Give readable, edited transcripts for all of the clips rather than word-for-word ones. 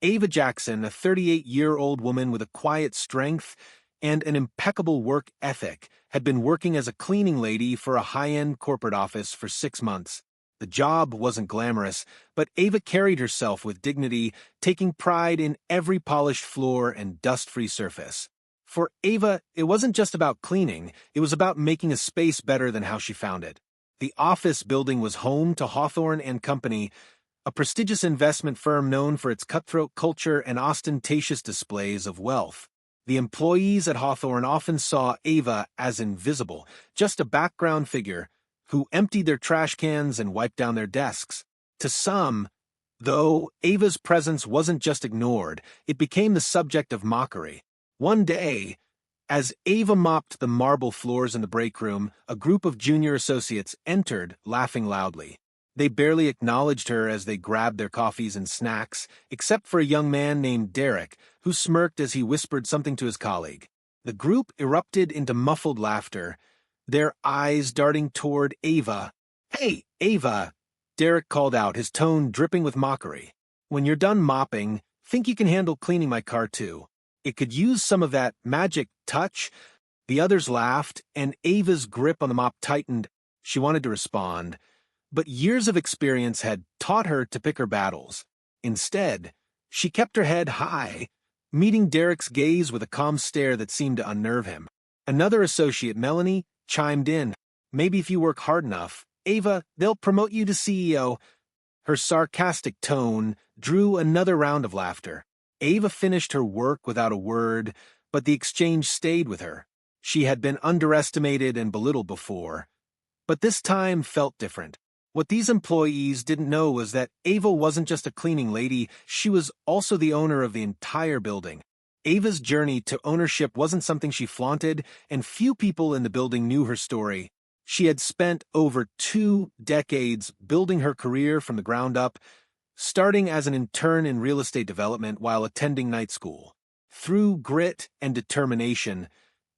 Ava Jackson, a 38-year-old woman with a quiet strength and an impeccable work ethic, had been working as a cleaning lady for a high-end corporate office for 6 months. The job wasn't glamorous, but Ava carried herself with dignity, taking pride in every polished floor and dust-free surface. For Ava, it wasn't just about cleaning, it was about making a space better than how she found it. The office building was home to Hawthorne and Company, a prestigious investment firm known for its cutthroat culture and ostentatious displays of wealth. The employees at Hawthorne often saw Ava as invisible, just a background figure who emptied their trash cans and wiped down their desks. To some, though, Ava's presence wasn't just ignored, it became the subject of mockery. One day, as Ava mopped the marble floors in the break room, a group of junior associates entered, laughing loudly. They barely acknowledged her as they grabbed their coffees and snacks, except for a young man named Derek, who smirked as he whispered something to his colleague. The group erupted into muffled laughter, their eyes darting toward Ava. "Hey, Ava!" Derek called out, his tone dripping with mockery. "When you're done mopping, think you can handle cleaning my car too? It could use some of that magic touch." The others laughed, and Ava's grip on the mop tightened. She wanted to respond, but years of experience had taught her to pick her battles. Instead, she kept her head high, meeting Derek's gaze with a calm stare that seemed to unnerve him. Another associate, Melanie, chimed in. "Maybe if you work hard enough, Ava, they'll promote you to CEO." Her sarcastic tone drew another round of laughter. Ava finished her work without a word, but the exchange stayed with her. She had been underestimated and belittled before, but this time felt different. What these employees didn't know was that Ava wasn't just a cleaning lady, she was also the owner of the entire building. Ava's journey to ownership wasn't something she flaunted, and few people in the building knew her story. She had spent over 2 decades building her career from the ground up, starting as an intern in real estate development while attending night school. Through grit and determination,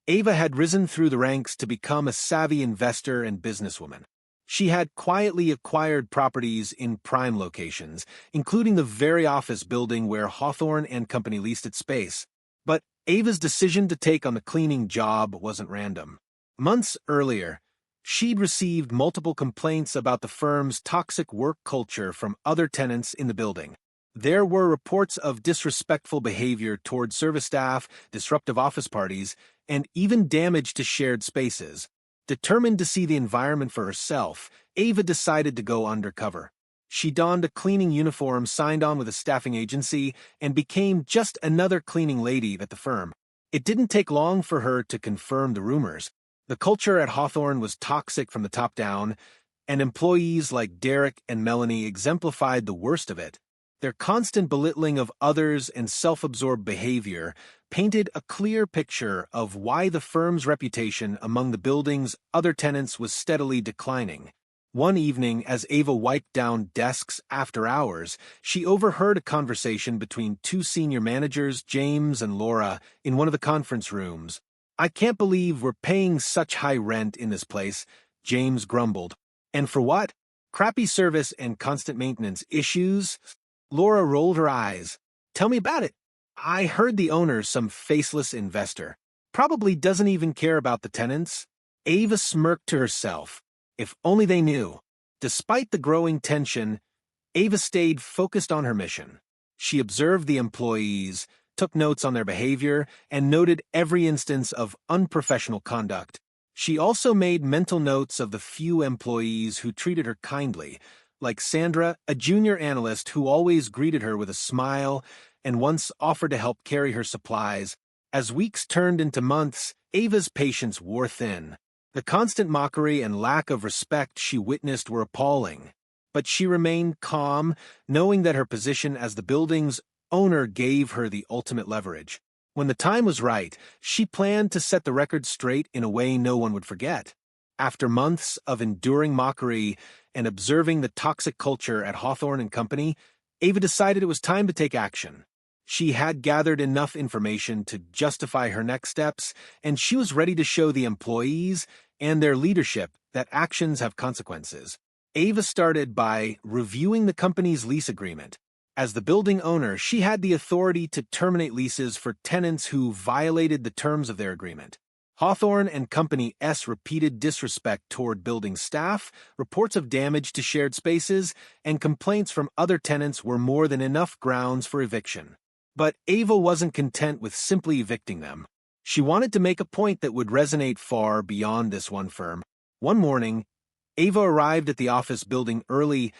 Ava had risen through the ranks to become a savvy investor and businesswoman. She had quietly acquired properties in prime locations, including the very office building where Hawthorne and Company leased its space. But Ava's decision to take on the cleaning job wasn't random. Months earlier, she'd received multiple complaints about the firm's toxic work culture from other tenants in the building. There were reports of disrespectful behavior toward service staff, disruptive office parties, and even damage to shared spaces. Determined to see the environment for herself, Ava decided to go undercover. She donned a cleaning uniform signed on with a staffing agency and became just another cleaning lady at the firm. It didn't take long for her to confirm the rumors. The culture at Hawthorne was toxic from the top down, and employees like Derek and Melanie exemplified the worst of it. Their constant belittling of others and self-absorbed behavior painted a clear picture of why the firm's reputation among the building's other tenants was steadily declining. One evening, as Ava wiped down desks after hours, she overheard a conversation between 2 senior managers, James and Laura, in one of the conference rooms. "I can't believe we're paying such high rent in this place," James grumbled. "And for what? Crappy service and constant maintenance issues?" Laura rolled her eyes. "Tell me about it." "I heard the owner's some faceless investor. Probably doesn't even care about the tenants." Ava smirked to herself. If only they knew. Despite the growing tension, Ava stayed focused on her mission. She observed the employees, took notes on their behavior, and noted every instance of unprofessional conduct. She also made mental notes of the few employees who treated her kindly, like Sandra, a junior analyst who always greeted her with a smile and once offered to help carry her supplies. As weeks turned into months, Ava's patience wore thin. The constant mockery and lack of respect she witnessed were appalling. But she remained calm, knowing that her position as the building's owner gave her the ultimate leverage. When the time was right, she planned to set the record straight in a way no one would forget. After months of enduring mockery and observing the toxic culture at Hawthorne and Company, Ava decided it was time to take action. She had gathered enough information to justify her next steps, and she was ready to show the employees and their leadership that actions have consequences. Ava started by reviewing the company's lease agreement. As the building owner, she had the authority to terminate leases for tenants who violated the terms of their agreement. Hawthorne and Company's repeated disrespect toward building staff, reports of damage to shared spaces, and complaints from other tenants were more than enough grounds for eviction. But Ava wasn't content with simply evicting them. She wanted to make a point that would resonate far beyond this one firm. One morning, Ava arrived at the office building early,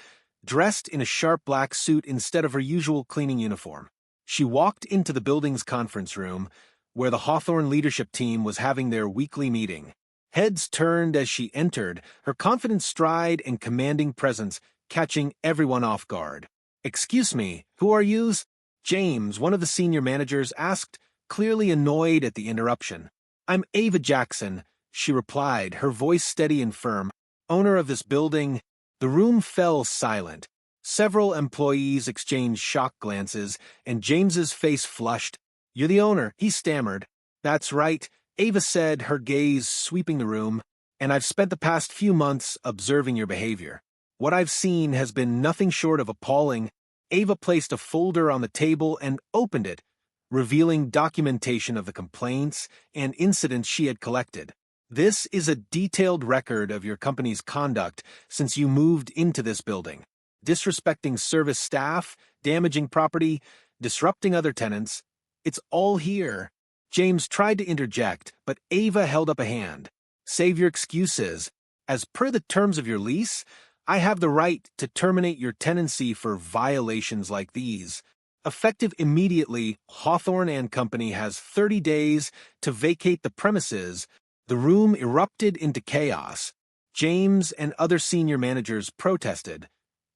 dressed in a sharp black suit instead of her usual cleaning uniform. She walked into the building's conference room, where the Hawthorne leadership team was having their weekly meeting. Heads turned as she entered, her confident stride and commanding presence catching everyone off guard. "Excuse me, who are yous?" James, one of the senior managers, asked, clearly annoyed at the interruption. "I'm Ava Jackson," she replied, her voice steady and firm. "Owner of this building." The room fell silent. Several employees exchanged shocked glances, and James's face flushed. "You're the owner," he stammered. "That's right," Ava said, her gaze sweeping the room. "And I've spent the past few months observing your behavior. What I've seen has been nothing short of appalling." Ava placed a folder on the table and opened it, revealing documentation of the complaints and incidents she had collected. "This is a detailed record of your company's conduct since you moved into this building. Disrespecting service staff, damaging property, disrupting other tenants. It's all here." James tried to interject, but Ava held up a hand. "Save your excuses. As per the terms of your lease, I have the right to terminate your tenancy for violations like these. Effective immediately, Hawthorne and Company has 30 days to vacate the premises." The room erupted into chaos. James and other senior managers protested,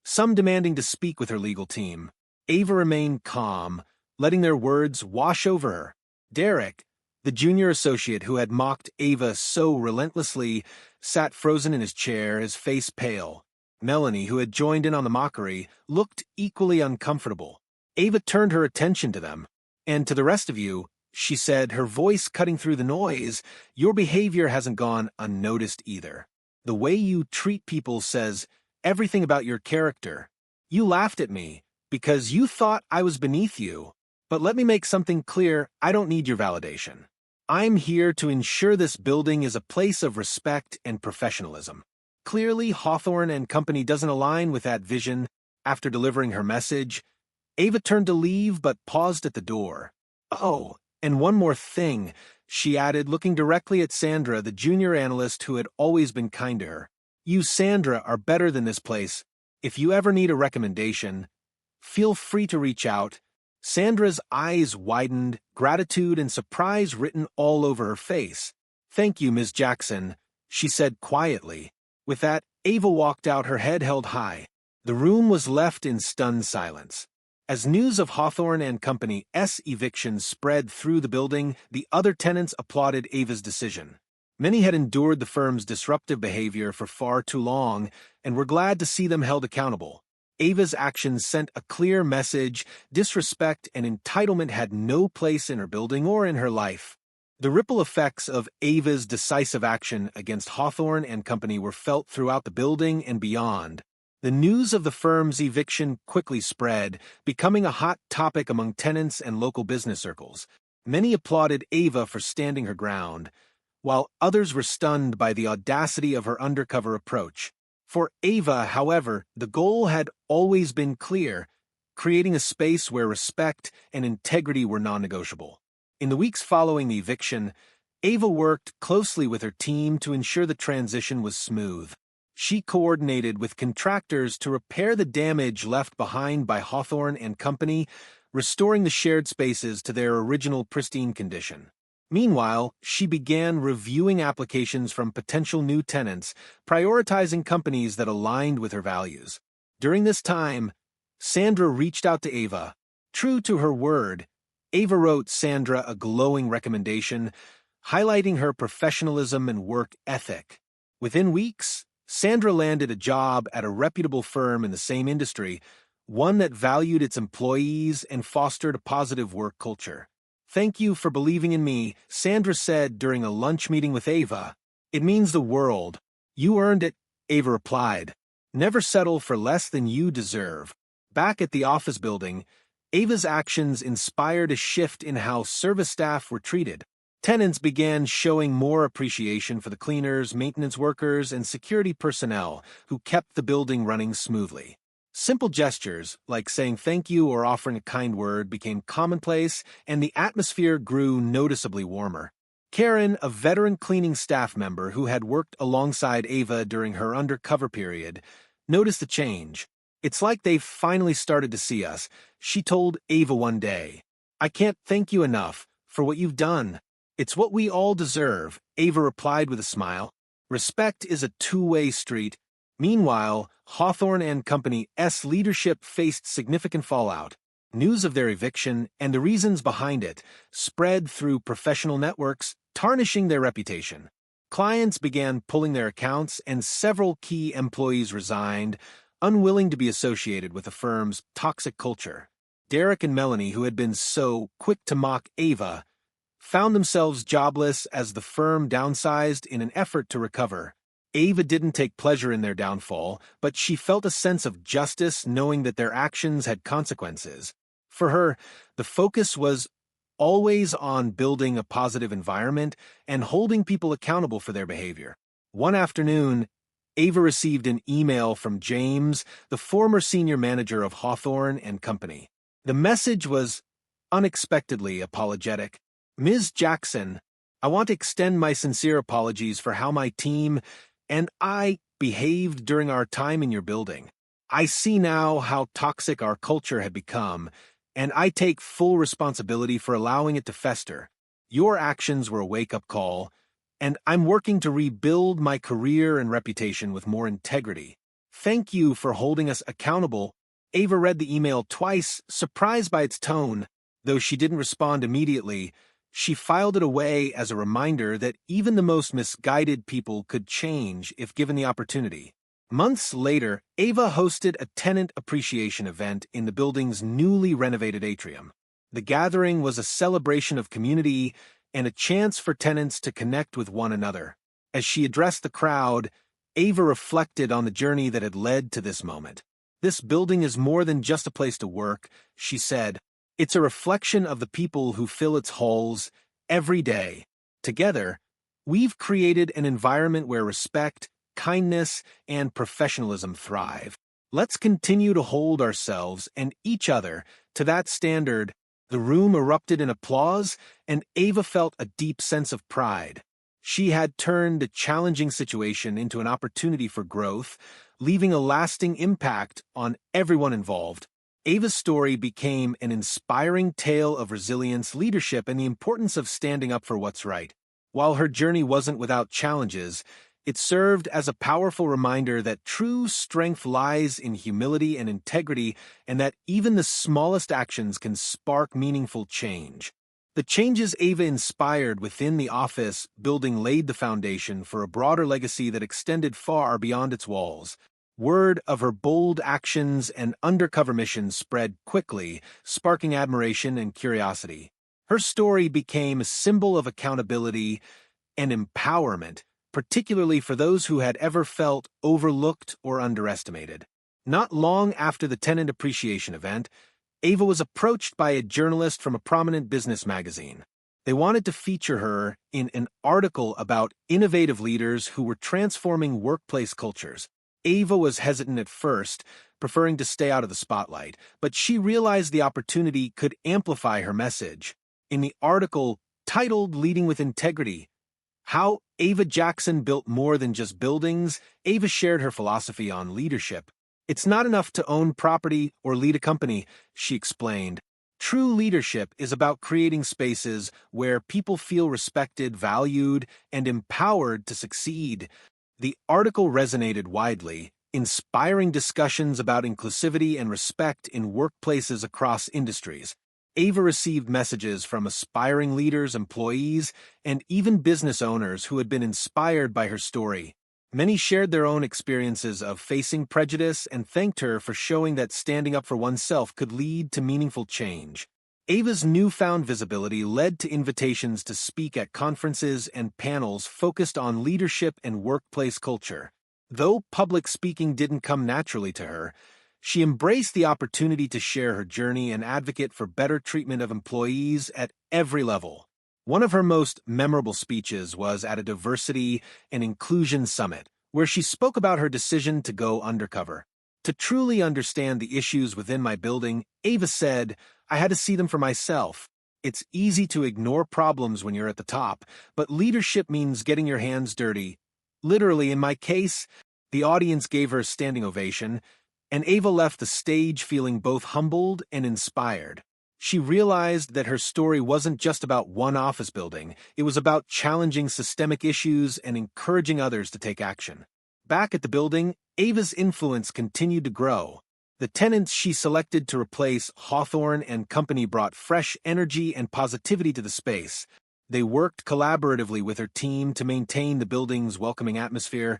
some demanding to speak with her legal team. Ava remained calm, letting their words wash over her. Derek, the junior associate who had mocked Ava so relentlessly, sat frozen in his chair, his face pale. Melanie, who had joined in on the mockery, looked equally uncomfortable. Ava turned her attention to them. "And to the rest of you," she said, her voice cutting through the noise, "your behavior hasn't gone unnoticed either. The way you treat people says everything about your character. You laughed at me because you thought I was beneath you. But let me make something clear, I don't need your validation. I'm here to ensure this building is a place of respect and professionalism." Clearly, Hawthorne and Company doesn't align with that vision. After delivering her message, Ava turned to leave but paused at the door. "Oh, and one more thing," she added, looking directly at Sandra, the junior analyst who had always been kind to her. "You, Sandra, are better than this place. If you ever need a recommendation, feel free to reach out." Sandra's eyes widened, gratitude and surprise written all over her face. "Thank you, Ms. Jackson," she said quietly. With that, Ava walked out, her head held high. The room was left in stunned silence. As news of Hawthorne and Company's eviction spread through the building, the other tenants applauded Ava's decision. Many had endured the firm's disruptive behavior for far too long and were glad to see them held accountable. Ava's actions sent a clear message: disrespect and entitlement had no place in her building or in her life. The ripple effects of Ava's decisive action against Hawthorne and Company were felt throughout the building and beyond. The news of the firm's eviction quickly spread, becoming a hot topic among tenants and local business circles. Many applauded Ava for standing her ground, while others were stunned by the audacity of her undercover approach. For Ava, however, the goal had always been clear: creating a space where respect and integrity were non-negotiable. In the weeks following the eviction, Ava worked closely with her team to ensure the transition was smooth. She coordinated with contractors to repair the damage left behind by Hawthorne and Company, restoring the shared spaces to their original pristine condition. Meanwhile, she began reviewing applications from potential new tenants, prioritizing companies that aligned with her values. During this time, Sandra reached out to Ava. True to her word, Ava wrote Sandra a glowing recommendation, highlighting her professionalism and work ethic. Within weeks, Sandra landed a job at a reputable firm in the same industry, one that valued its employees and fostered a positive work culture. "Thank you for believing in me," Sandra said during a lunch meeting with Ava. "It means the world." "You earned it," Ava replied. "Never settle for less than you deserve." Back at the office building, Ava's actions inspired a shift in how service staff were treated. Tenants began showing more appreciation for the cleaners, maintenance workers, and security personnel who kept the building running smoothly. Simple gestures, like saying thank you or offering a kind word, became commonplace, and the atmosphere grew noticeably warmer. Karen, a veteran cleaning staff member who had worked alongside Ava during her undercover period, noticed the change. "It's like they've finally started to see us," she told Ava one day. "I can't thank you enough for what you've done." "It's what we all deserve," Ava replied with a smile. Respect is a two-way street. Meanwhile, Hawthorne and Company's leadership faced significant fallout. News of their eviction and the reasons behind it spread through professional networks, tarnishing their reputation. Clients began pulling their accounts, and several key employees resigned, unwilling to be associated with the firm's toxic culture. Derek and Melanie, who had been so quick to mock Ava, found themselves jobless as the firm downsized in an effort to recover. Ava didn't take pleasure in their downfall, but she felt a sense of justice knowing that their actions had consequences. For her, the focus was always on building a positive environment and holding people accountable for their behavior. One afternoon, Ava received an email from James, the former senior manager of Hawthorne and Company. The message was unexpectedly apologetic. "Ms. Jackson, I want to extend my sincere apologies for how my team and I behaved during our time in your building. I see now how toxic our culture had become, and I take full responsibility for allowing it to fester. Your actions were a wake-up call, and I'm working to rebuild my career and reputation with more integrity. Thank you for holding us accountable." Ava read the email twice, surprised by its tone. Though she didn't respond immediately, she filed it away as a reminder that even the most misguided people could change if given the opportunity. Months later, Ava hosted a tenant appreciation event in the building's newly renovated atrium. The gathering was a celebration of community and a chance for tenants to connect with one another. As she addressed the crowd, Ava reflected on the journey that had led to this moment. "This building is more than just a place to work," she said. "It's a reflection of the people who fill its halls every day. Together, we've created an environment where respect, kindness, and professionalism thrive. Let's continue to hold ourselves and each other to that standard." The room erupted in applause, and Ava felt a deep sense of pride. She had turned a challenging situation into an opportunity for growth, leaving a lasting impact on everyone involved. Ava's story became an inspiring tale of resilience, leadership, and the importance of standing up for what's right. While her journey wasn't without challenges, it served as a powerful reminder that true strength lies in humility and integrity, and that even the smallest actions can spark meaningful change. The changes Ava inspired within the office building laid the foundation for a broader legacy that extended far beyond its walls. Word of her bold actions and undercover missions spread quickly, sparking admiration and curiosity. Her story became a symbol of accountability and empowerment, particularly for those who had ever felt overlooked or underestimated. Not long after the tenant appreciation event, Ava was approached by a journalist from a prominent business magazine. They wanted to feature her in an article about innovative leaders who were transforming workplace cultures. Ava was hesitant at first, preferring to stay out of the spotlight, but she realized the opportunity could amplify her message. In the article, titled "Leading with Integrity: How Ava Jackson Built More Than Just Buildings," Ava shared her philosophy on leadership. "It's not enough to own property or lead a company," she explained. "True leadership is about creating spaces where people feel respected, valued, and empowered to succeed." The article resonated widely, inspiring discussions about inclusivity and respect in workplaces across industries. Ava received messages from aspiring leaders, employees, and even business owners who had been inspired by her story. Many shared their own experiences of facing prejudice and thanked her for showing that standing up for oneself could lead to meaningful change. Ava's newfound visibility led to invitations to speak at conferences and panels focused on leadership and workplace culture. Though public speaking didn't come naturally to her, She embraced the opportunity to share her journey and advocate for better treatment of employees at every level. One of her most memorable speeches was at a diversity and inclusion summit, where she spoke about her decision to go undercover. To truly understand the issues within my building, Ava said, I had to see them for myself. It's easy to ignore problems when you're at the top, but leadership means getting your hands dirty. Literally, in my case, the audience gave her a standing ovation, and Ava left the stage feeling both humbled and inspired. She realized that her story wasn't just about one office building, it was about challenging systemic issues and encouraging others to take action. Back at the building, Ava's influence continued to grow. The tenants she selected to replace Hawthorne and Company brought fresh energy and positivity to the space. They worked collaboratively with her team to maintain the building's welcoming atmosphere,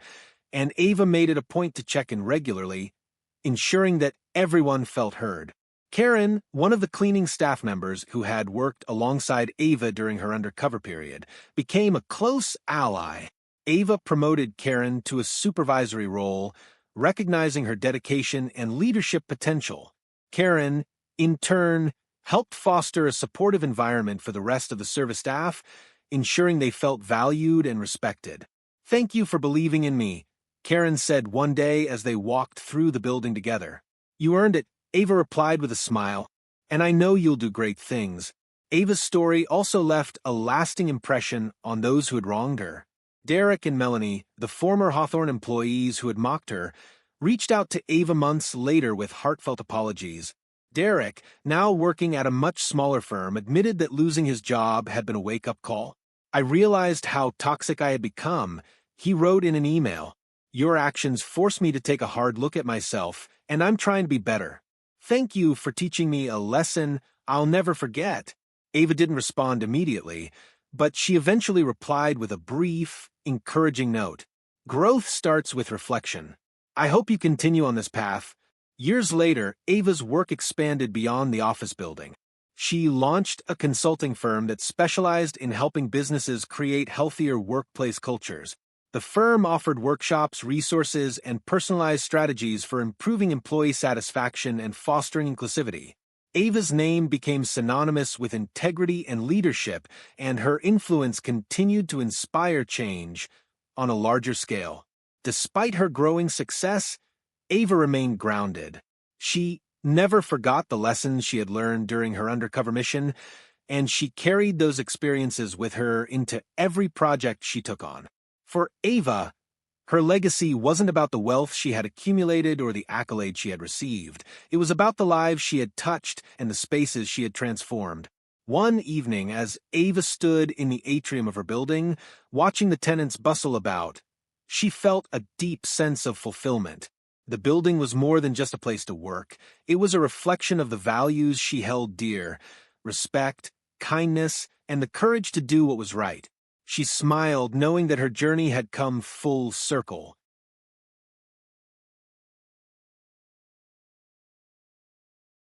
and Ava made it a point to check in regularly, ensuring that everyone felt heard. Karen, one of the cleaning staff members who had worked alongside Ava during her undercover period, became a close ally. Ava promoted Karen to a supervisory role, recognizing her dedication and leadership potential. Karen, in turn, helped foster a supportive environment for the rest of the service staff, ensuring they felt valued and respected. Thank you for believing in me, Karen said one day as they walked through the building together. You earned it, Ava replied with a smile, and I know you'll do great things. Ava's story also left a lasting impression on those who had wronged her. Derek and Melanie, the former Hawthorne employees who had mocked her, reached out to Ava months later with heartfelt apologies. Derek, now working at a much smaller firm, admitted that losing his job had been a wake-up call. I realized how toxic I had become, he wrote in an email. Your actions forced me to take a hard look at myself, and I'm trying to be better. Thank you for teaching me a lesson I'll never forget. Ava didn't respond immediately, but she eventually replied with a brief, encouraging note. Growth starts with reflection. I hope you continue on this path. Years later, Ava's work expanded beyond the office building. She launched a consulting firm that specialized in helping businesses create healthier workplace cultures. The firm offered workshops, resources, and personalized strategies for improving employee satisfaction and fostering inclusivity. Ava's name became synonymous with integrity and leadership, and her influence continued to inspire change on a larger scale. Despite her growing success, Ava remained grounded. She never forgot the lessons she had learned during her undercover mission, and she carried those experiences with her into every project she took on. For Ava, her legacy wasn't about the wealth she had accumulated or the accolades she had received. It was about the lives she had touched and the spaces she had transformed. One evening, as Ava stood in the atrium of her building, watching the tenants bustle about, she felt a deep sense of fulfillment. The building was more than just a place to work. It was a reflection of the values she held dear: respect, kindness, and the courage to do what was right. She smiled, knowing that her journey had come full circle.